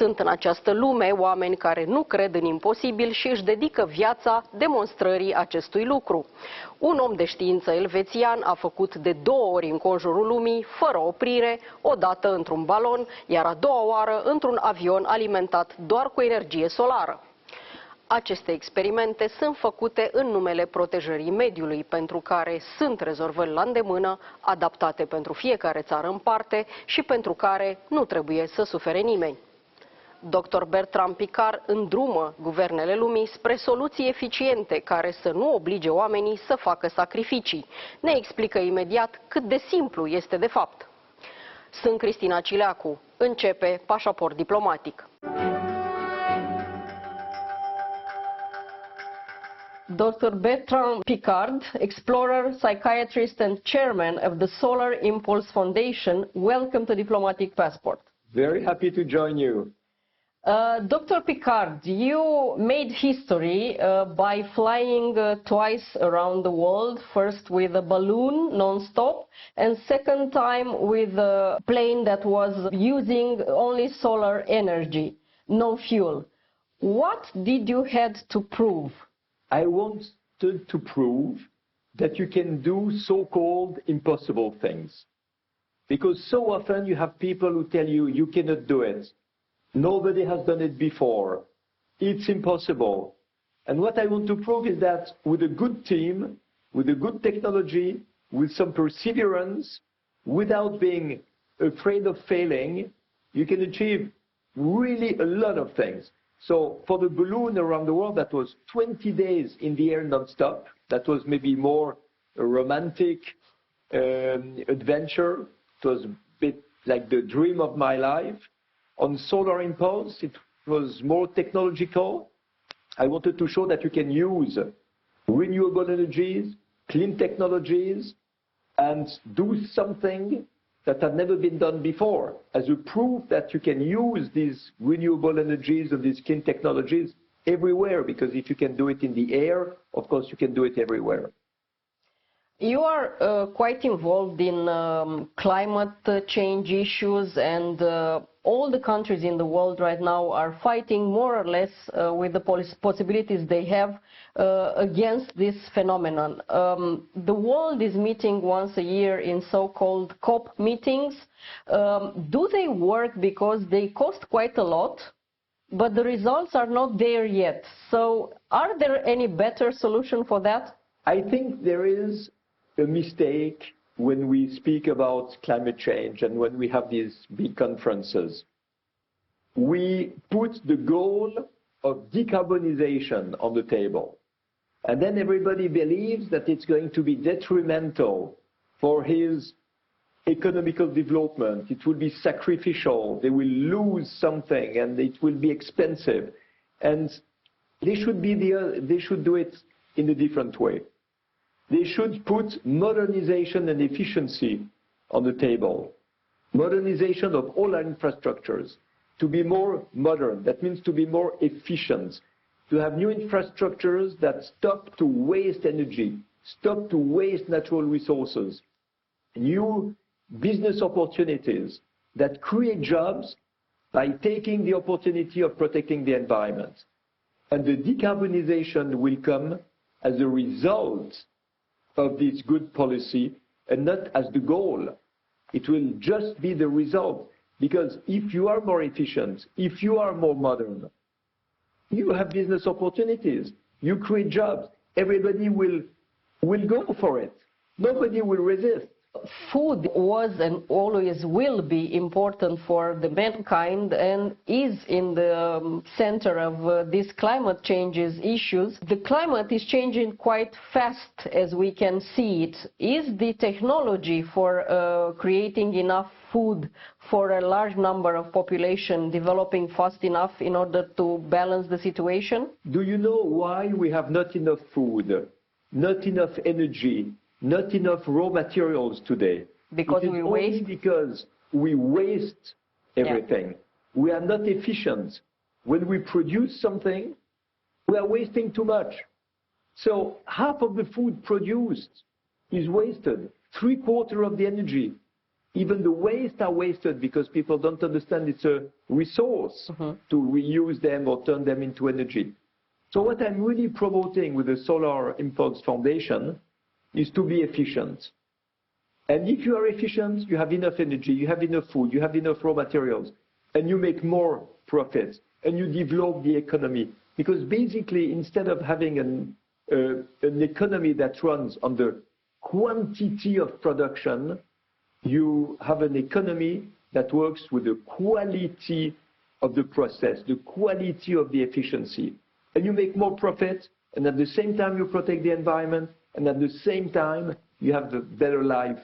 Sunt în această lume oameni care nu cred în imposibil și își dedică viața demonstrării acestui lucru. Un om de știință elvețian a făcut de 2 ori înconjurul lumii, fără oprire, odată într-un balon, iar a doua oară într-un avion alimentat doar cu energie solară. Aceste experimente sunt făcute în numele protejării mediului, pentru care sunt rezolvări la îndemână, adaptate pentru fiecare țară în parte și pentru care nu trebuie să sufere nimeni. Dr. Bertrand Piccard îndrumă guvernele lumii spre soluții eficiente care să nu oblige oamenii să facă sacrificii. Ne explică imediat cât de simplu este de fapt. Sunt Cristina Cileacu. Începe Pașaport diplomatic. Dr. Bertrand Piccard, explorer, psychiatrist and chairman of the Solar Impulse Foundation, welcome to Diplomatic Passport. Very happy to join you. Dr. Piccard, you made history by flying twice around the world, first with a balloon non-stop and second time with a plane that was using only solar energy, no fuel. What did you had to prove? I wanted to prove that you can do so-called impossible things. Because so often you have people who tell you, you cannot do it. Nobody has done it before. It's impossible. And what I want to prove is that with a good team, with a good technology, with some perseverance, without being afraid of failing, you can achieve really a lot of things. So for the balloon around the world, that was 20 days in the air non-stop. That was maybe more a romantic adventure. It was a bit like the dream of my life. On Solar Impulse, it was more technological. I wanted to show that you can use renewable energies, clean technologies, and do something that had never been done before, as a proof that you can use these renewable energies and these clean technologies everywhere, because if you can do it in the air, of course you can do it everywhere. You are quite involved in climate change issues, and all the countries in the world right now are fighting more or less with the possibilities they have against this phenomenon. The world is meeting once a year in so-called COP meetings. Do they work? Because they cost quite a lot, but the results are not there yet. So are there any better solution for that? I think there is a mistake when we speak about climate change and when we have these big conferences. We put the goal of decarbonization on the table. And then everybody believes that it's going to be detrimental for his economical development. It will be sacrificial. They will lose something and it will be expensive. And they should do it in a different way. They should put modernization and efficiency on the table. Modernization of all our infrastructures. To be more modern, that means to be more efficient. To have new infrastructures that stop to waste energy, stop to waste natural resources. New business opportunities that create jobs by taking the opportunity of protecting the environment. And the decarbonization will come as a result of this good policy and not as the goal. It will just be the result, because if you are more efficient, if you are more modern, you have business opportunities, you create jobs, everybody will go for it. Nobody will resist. Food was and always will be important for the mankind and is in the center of these climate changes issues. The climate is changing quite fast, as we can see it. Is the technology for creating enough food for a large number of population developing fast enough in order to balance the situation? Do you know why we have not enough food, not enough energy, not enough raw materials today? Because we waste? Because we waste everything. Yeah. We are not efficient. When we produce something, we are wasting too much. So half of the food produced is wasted, 3/4 of the energy. Even the waste are wasted because people don't understand it's a resource to reuse them or turn them into energy. So what I'm really promoting with the Solar Impulse Foundation is to be efficient. And if you are efficient, you have enough energy, you have enough food, you have enough raw materials, and you make more profits, and you develop the economy. Because basically, instead of having an economy that runs on the quantity of production, you have an economy that works with the quality of the process, the quality of the efficiency. And you make more profit, and at the same time you protect the environment, and at the same time you have a better life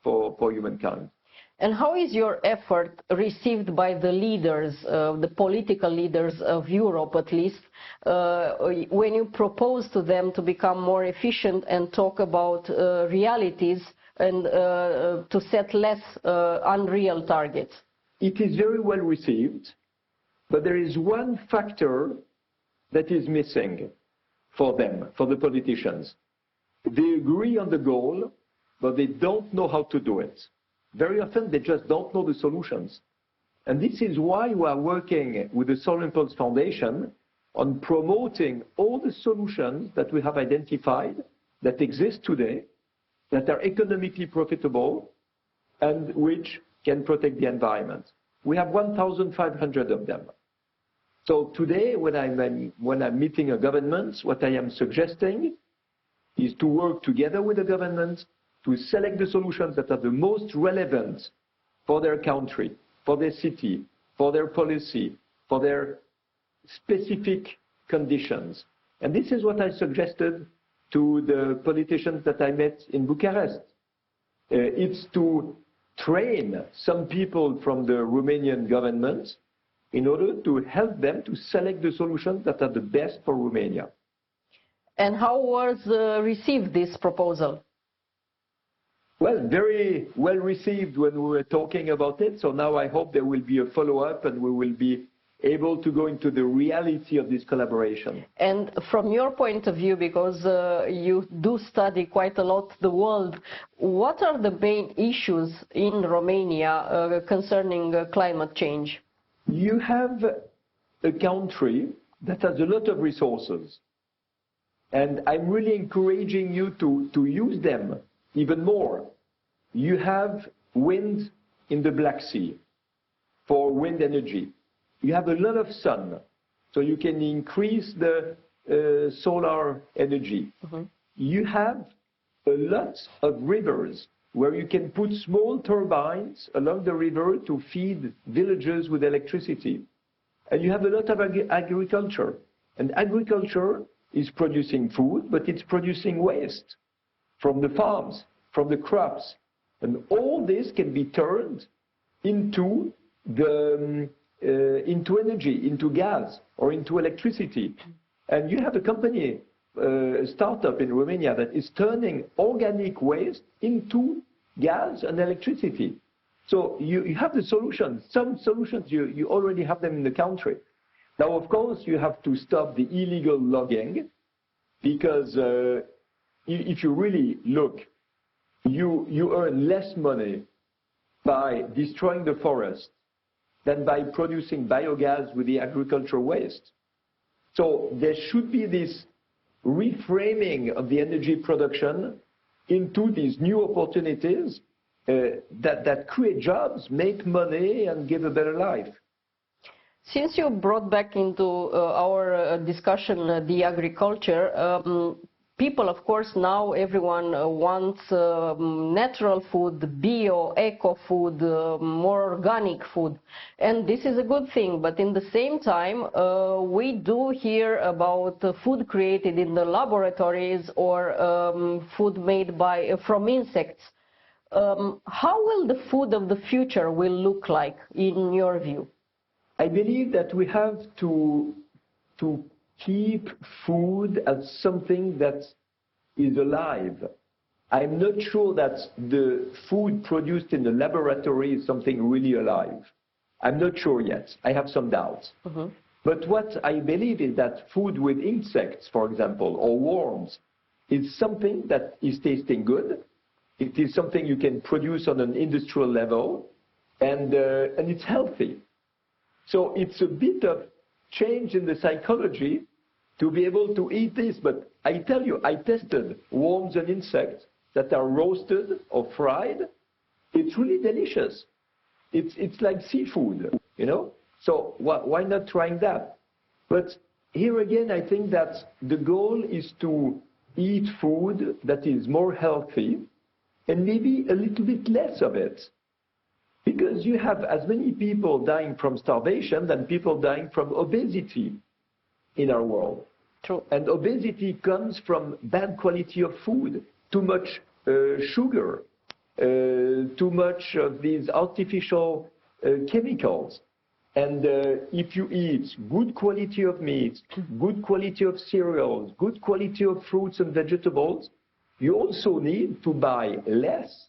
for humankind. And how is your effort received by the leaders, the political leaders of Europe at least, when you propose to them to become more efficient and talk about realities and to set less unreal targets? It is very well received, but there is one factor that is missing for them, for the politicians. They agree on the goal, but they don't know how to do it. Very often they just don't know the solutions. And this is why we are working with the Solar Impulse Foundation on promoting all the solutions that we have identified that exist today, that are economically profitable, and which can protect the environment. We have 1,500 of them. So today, when I'm meeting a government, what I am suggesting is to work together with the government to select the solutions that are the most relevant for their country, for their city, for their policy, for their specific conditions. And this is what I suggested to the politicians that I met in Bucharest. It's to train some people from the Romanian government in order to help them to select the solutions that are the best for Romania. And how was received this proposal? Well, very well received when we were talking about it. So now I hope there will be a follow-up and we will be able to go into the reality of this collaboration. And from your point of view, because you do study quite a lot the world, what are the main issues in Romania concerning climate change? You have a country that has a lot of resources. And I'm really encouraging you to use them even more. You have wind in the Black Sea for wind energy. You have a lot of sun, so you can increase the solar energy. You have a lot of rivers where you can put small turbines along the river to feed villages with electricity. And you have a lot of agriculture. And agriculture is producing food, but it's producing waste from the farms, from the crops. And all this can be turned into into energy, into gas, or into electricity. And you have a company, a startup in Romania that is turning organic waste into gas and electricity. So you have the solutions. Some solutions, you already have them in the country. Now, of course, you have to stop the illegal logging, because if you really look, you earn less money by destroying the forest than by producing biogas with the agricultural waste. So there should be this reframing of the energy production into these new opportunities that create jobs, make money, and give a better life. Since you brought back into our discussion the agriculture, people, of course, now everyone wants natural food, bio, eco food, more organic food. And this is a good thing, but in the same time, we do hear about food created in the laboratories or food made from insects. How will the food of the future will look like, in your view? I believe that we have to keep food as something that is alive. I'm not sure that the food produced in the laboratory is something really alive. I'm not sure yet. I have some doubts. But what I believe is that food with insects, for example, or worms, is something that is tasting good, It is something you can produce on an industrial level, and it's healthy. So it's a bit of change in the psychology to be able to eat this. But I tell you, I tested worms and insects that are roasted or fried. It's really delicious. It's like seafood, you know? So why not trying that? But here again, I think that the goal is to eat food that is more healthy and maybe a little bit less of it. Because you have as many people dying from starvation than people dying from obesity in our world. True. And obesity comes from bad quality of food, too much sugar, too much of these artificial chemicals. And if you eat good quality of meat, good quality of cereals, good quality of fruits and vegetables, you also need to buy less.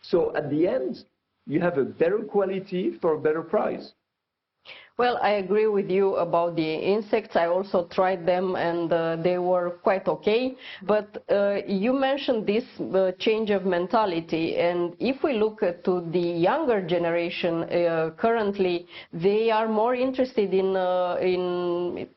So at the end, you have a better quality for a better price. Well, I agree with you about the insects. I also tried them and they were quite okay. But you mentioned this change of mentality. And if we look to the younger generation currently, they are more interested in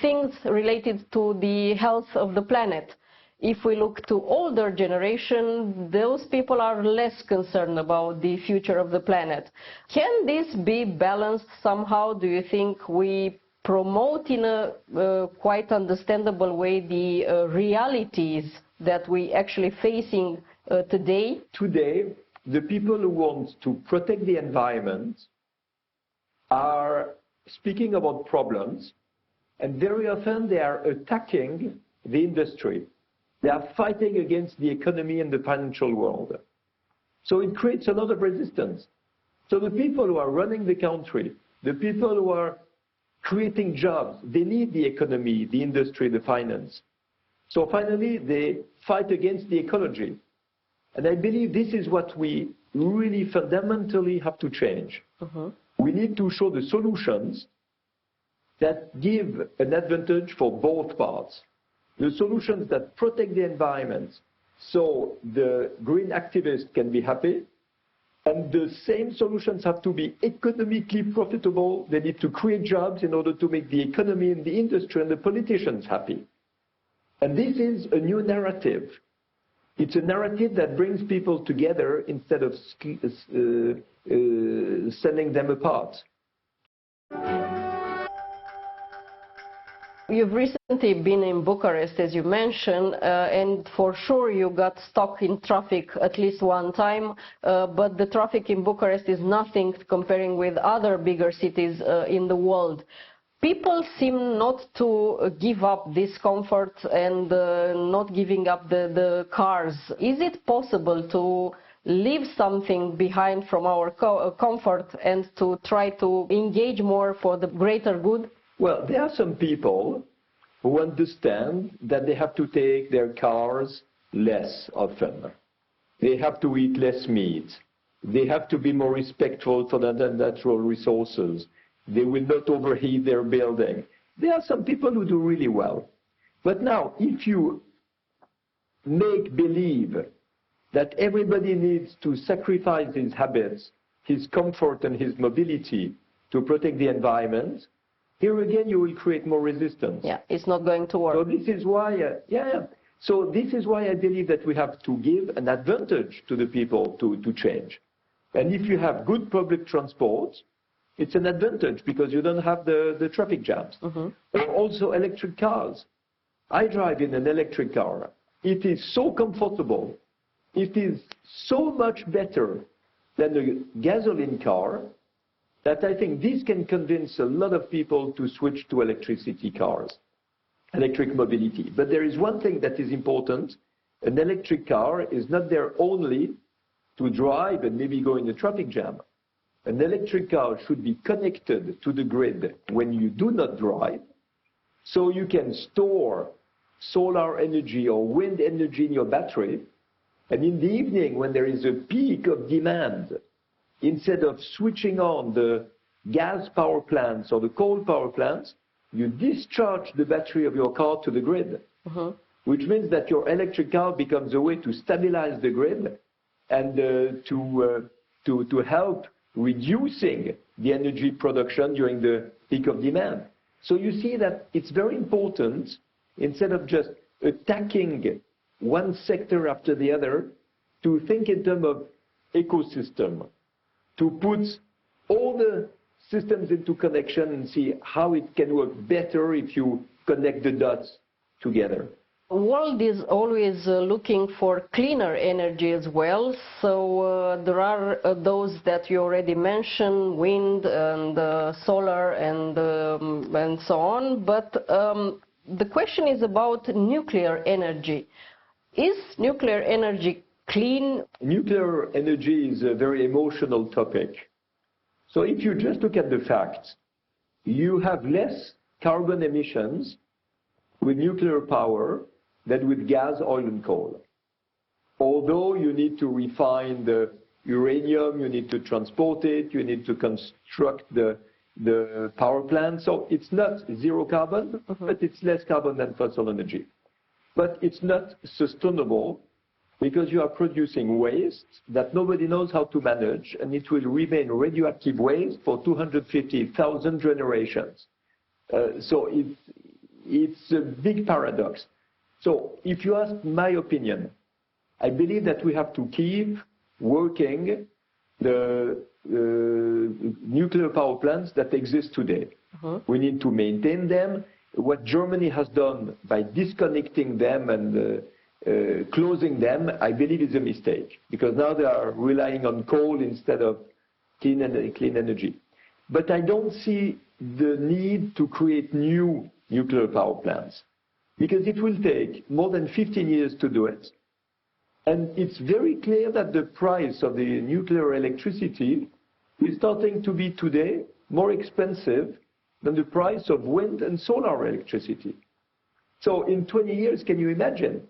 things related to the health of the planet. If we look to older generation, those people are less concerned about the future of the planet. Can this be balanced somehow? Do you think we promote in a quite understandable way the realities that we actually facing today? Today, the people who want to protect the environment are speaking about problems, and very often they are attacking the industry. They are fighting against the economy and the financial world. So it creates a lot of resistance. So the people who are running the country, the people who are creating jobs, they need the economy, the industry, the finance. So finally, they fight against the ecology. And I believe this is what we really fundamentally have to change. We need to show the solutions that give an advantage for both parts. The solutions that protect the environment so the green activists can be happy, and the same solutions have to be economically profitable. They need to create jobs in order to make the economy and the industry and the politicians happy. And this is a new narrative. It's a narrative that brings people together instead of sending them apart. You've recently been in Bucharest, as you mentioned, and for sure you got stuck in traffic at least one time, but the traffic in Bucharest is nothing comparing with other bigger cities in the world. People seem not to give up this comfort and not giving up the cars. Is it possible to leave something behind from our comfort and to try to engage more for the greater good? Well, there are some people who understand that they have to take their cars less often. They have to eat less meat. They have to be more respectful for the natural resources. They will not overheat their building. There are some people who do really well. But now, if you make believe that everybody needs to sacrifice his habits, his comfort and his mobility to protect the environment, here again, you will create more resistance. Yeah, it's not going to work. So this is why, So this is why I believe that we have to give an advantage to the people to change. And if you have good public transport, it's an advantage because you don't have the traffic jams. Or also electric cars. I drive in an electric car. It is so comfortable. It is so much better than a gasoline car that I think this can convince a lot of people to switch to electricity cars, electric mobility. But there is one thing that is important. An electric car is not there only to drive and maybe go in a traffic jam. An electric car should be connected to the grid when you do not drive, so you can store solar energy or wind energy in your battery. And in the evening, when there is a peak of demand, instead of switching on the gas power plants or the coal power plants, you discharge the battery of your car to the grid. which means that your electric car becomes a way to stabilize the grid and to help reducing the energy production during the peak of demand. So you see that it's very important, instead of just attacking one sector after the other, to think in terms of ecosystem, to put all the systems into connection and see how it can work better if you connect the dots together. The world is always looking for cleaner energy as well, so there are those that you already mentioned, wind and solar and so on, but the question is about nuclear energy. Is nuclear energy clean? Nuclear energy is a very emotional topic. So if you just look at the facts, you have less carbon emissions with nuclear power than with gas, oil and coal. Although you need to refine the uranium, you need to transport it, you need to construct the power plant. So it's not zero carbon, but it's less carbon than fossil energy. But it's not sustainable because you are producing waste that nobody knows how to manage, and it will remain radioactive waste for 250,000 generations. So it's a big paradox. So if you ask my opinion, I believe that we have to keep working the nuclear power plants that exist today. We need to maintain them. What Germany has done by disconnecting them and closing them, I believe is a mistake, because now they are relying on coal instead of clean energy. But I don't see the need to create new nuclear power plants, because it will take more than 15 years to do it. And it's very clear that the price of the nuclear electricity is starting to be today more expensive than the price of wind and solar electricity. So in 20 years, can you imagine?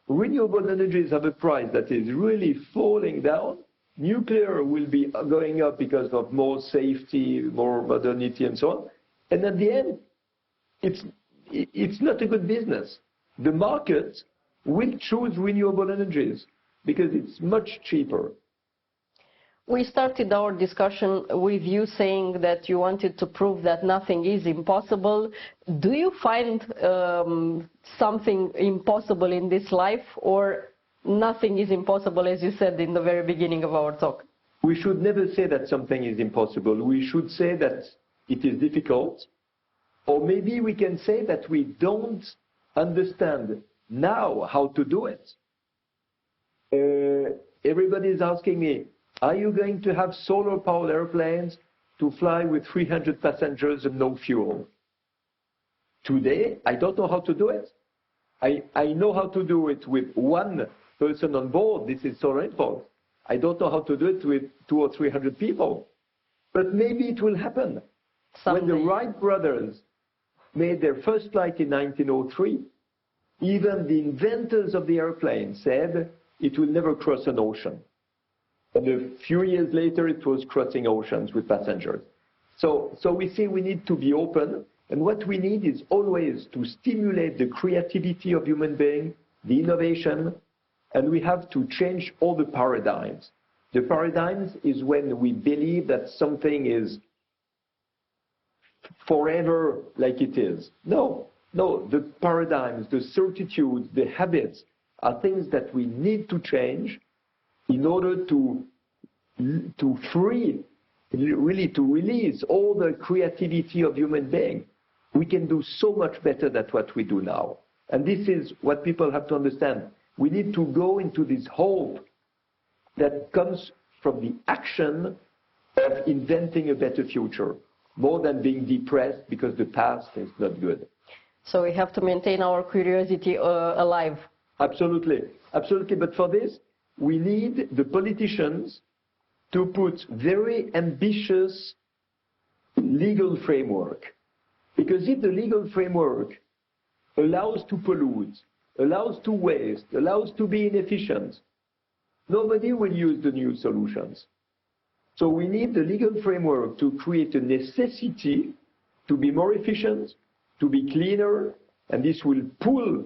Renewable energies have a price that is really falling down. Nuclear will be going up because of more safety, more modernity and so on. And at the end, it's not a good business. The market will choose renewable energies because it's much cheaper. We started our discussion with you saying that you wanted to prove that nothing is impossible. Do you find something impossible in this life, or nothing is impossible, as you said in the very beginning of our talk? We should never say that something is impossible. We should say that it is difficult, or maybe we can say that we don't understand now how to do it. Everybody is asking me, are you going to have solar-powered airplanes to fly with 300 passengers and no fuel? Today, I don't know how to do it. I know how to do it with one person on board. This is so rainfall. I don't know how to do it with 200 or 300 people. But maybe it will happen. Someday. When the Wright brothers made their first flight in 1903, even the inventors of the airplane said it will never cross an ocean. And a few years later, it was crossing oceans with passengers. So we see we need to be open. And what we need is always to stimulate the creativity of human beings, the innovation, and we have to change all the paradigms. The paradigms is when we believe that something is forever like it is. No, the paradigms, the certitudes, the habits are things that we need to change in order to release all the creativity of human beings. We can do so much better than what we do now. And this is what people have to understand. We need to go into this hope that comes from the action of inventing a better future, more than being depressed because the past is not good. So we have to maintain our curiosity alive. Absolutely, absolutely. But for this, we need the politicians to put very ambitious legal framework. Because if the legal framework allows to pollute, allows to waste, allows to be inefficient, nobody will use the new solutions. So we need the legal framework to create a necessity to be more efficient, to be cleaner, and this will pull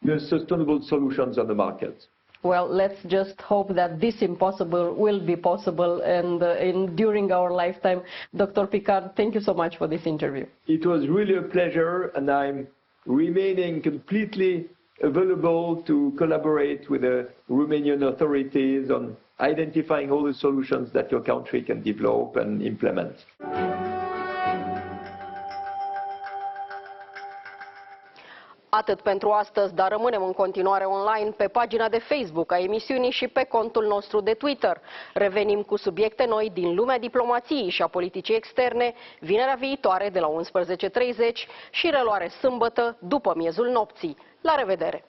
the sustainable solutions on the market. Well, let's just hope that this impossible will be possible and during our lifetime. Dr. Piccard, thank you so much for this interview. It was really a pleasure, and I'm remaining completely available to collaborate with the Romanian authorities on identifying all the solutions that your country can develop and implement. Atât pentru astăzi, dar rămânem în continuare online pe pagina de Facebook a emisiunii și pe contul nostru de Twitter. Revenim cu subiecte noi din lumea diplomației și a politicii externe vinerea viitoare de la 11:30 și reluare sâmbătă după miezul nopții. La revedere!